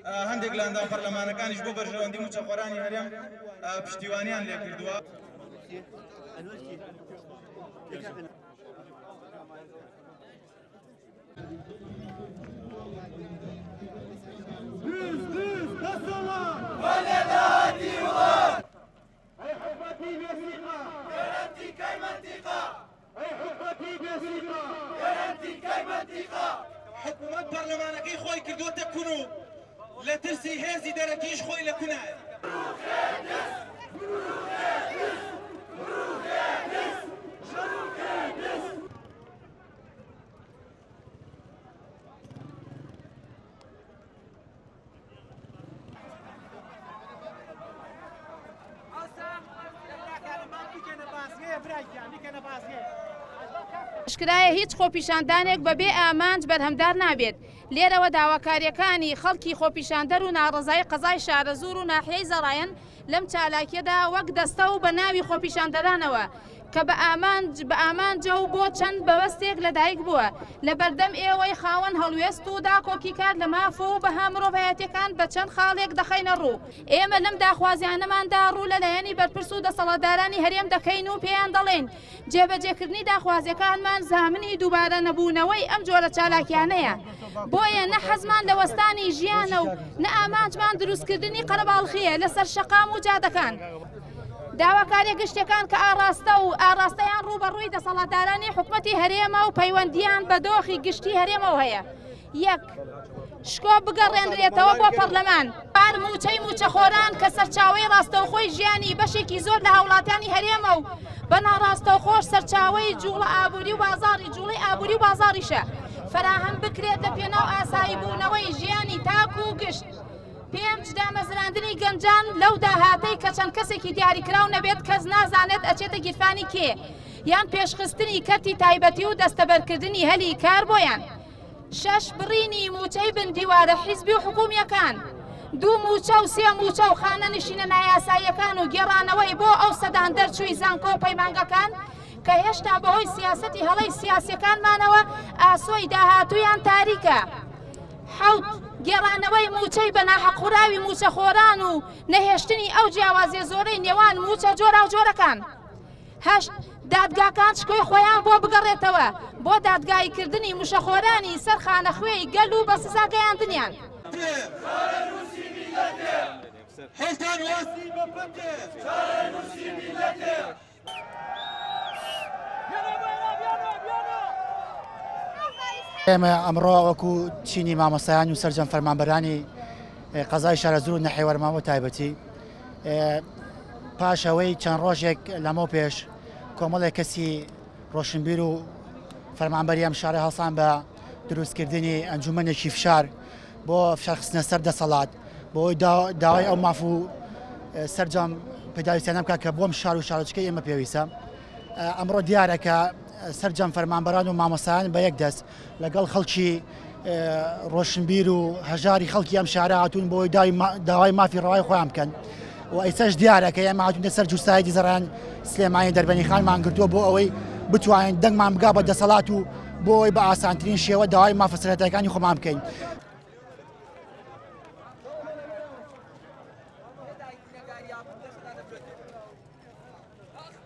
هەندێک لە ئەندام پەرلەمانەکانیش بۆ بەرژەوەندی موچەخۆرانی هەرێم پشتیوانیان لێ کردووە. حکومەت پەرلەمانەکەی خۆی کردووەتە کون و لە ترسی هێزی دەرەکیش خۆی لە کونایە. شکرایە هیچ خۆپیشاندانێک بەبێ ئامانج بەرهەمدار نابێت. لێرەوە داواکاریەکانی خەڵکی خۆپیشاندەر و ناڕزای قەزای شارەزوور و ناحیەی زەڕایەن لەم چالاکیەدا وەک دەستە و بە ناوی خۆپیشاندەرانەوە کە بە ئامانجە و بۆ چەند بەوەستێک لەدایک بووە لە بەردەم ئێوەی خاوەن هەڵوێست و داکۆکی کار لە مافۆ و بەها مرۆڤایەتیەکان بە چەند خاڵێک دەخەینە ڕوو. ئێمە لەم داخوازیانەماندا ڕوو لەلایەنی بەرپرس و دەسەڵاتدارانی هەرێم دەکەین و پێیان دەڵێن جێبەجێکردنی داخوازیەکانمان زامنی دووبارە نەبوونەوەی ئەم جۆرە چالاکیانەیە. بۆیە نە حەزمان لە وەستانی ژیانە و نە ئامانجمان دروستکردنی قەرەباڵخیە لەسەر شەقام و جادەکان. داواکاری گشتەکان کە ئاڕاستە و ئاڕاستەیان ڕوبەڕووی دەسەڵاتدارانی حکومەتی هەرێمە و پەیوەندیان بە دۆخی گشتی هەرێمەوە هەیە. یەک شکۆ بگەڕێنرێتەوە بۆ پەرلەمان پار موچەی موچەخۆران کە سەرچاوەی ڕاستەوخۆی ژیانی بەشێکی زۆر لە هاوڵاتیانی هەرێمە و بە ناڕاستەوخۆش سەرچاوەی جوڵە ئابووری و بازاڕی جوڵەی ئابووری و بازاڕیشە فراهەم بکرێت لە پێناو ئاسایی بوونەوەی ژیانی تاک و گشت. پێم دامەزراندنی گەنجان لەو داهاتەی کە چەند کەسێکی دیاریکراو نەبێت کەس نازانێت ئەچێتە گیرفانی کێ یان پێشخستنی کەرتی تایبەتی و دەستەبەرکردنی هەلی کار بۆیان. شەش بڕینی موچەی بندیوارە حیزبی و حکومیەکان. دوو موچە و سێ موچە و خانە نشینە نایاساییەکان و گێڕانەوەی بۆ ئەو سەدان دەرچووی زانکۆ و پەیمانگەکان کە هێشتا بەهۆی سیاسەتی هەڵەی سیاسیەکانمانەوە ئاسۆی داهاتوویان تاریکە. حەوت گێڕانەوەی موچەی بە ناحەقوراوی موچەخۆران و نەهێشتنی ئەو جیاوازیە زۆرەی نێوان موچە جۆرا و جۆرەکان. هەشت دادگاکان شکۆی خۆیان بۆ بگەڕێتەوە بۆ دادگایکردنی موشەخۆرانی سەر خانەخوێی گەل و بە سزا گەیاندنیان. ئێمە ئەمڕۆ وەکو چینی مامۆستایان و سەرجەم فەرمانبەرانی قەزای شارەزوور و نەحیێ وەرماوە تایبەتی پاشەوەی چەند ڕۆژێک لەمەوە پێش کۆمەڵێک کەسی ڕۆشنبیر و فەرمانبەری ئەم شارە هەڵسان بە دروستکردنی ئەنجومەنێکی فشار بۆ فشارخستنە سەر دەسەڵات بۆی داوای ئەو ماف و سەرجەم پێداویستیان بکات کە بۆم شار و شارۆچکەی ئێمە پێویستە. ئەمڕۆ دیارەکە سەرجەم فەرمانبەران و مامۆستایان بە یەک دەست لەگەڵ خەڵکی ڕۆشنبیر و هەژاری خەڵکی ئەم شارە هاتوون بۆی داوای مافی ڕەوای خۆیان بکەن و ئەیسەش دیارەکە ئێمە هاتوونە سەر جوستایەتی زەڕایەن سلێمانی دەربەنی خانمان کردووە بۆ ئەوەی بتوانین دەنگمان بگا بە دەسەڵات و بۆی بە ئاسانترین شێوە داوای مافە سەرەتاییەکانی خۆمان بکەین.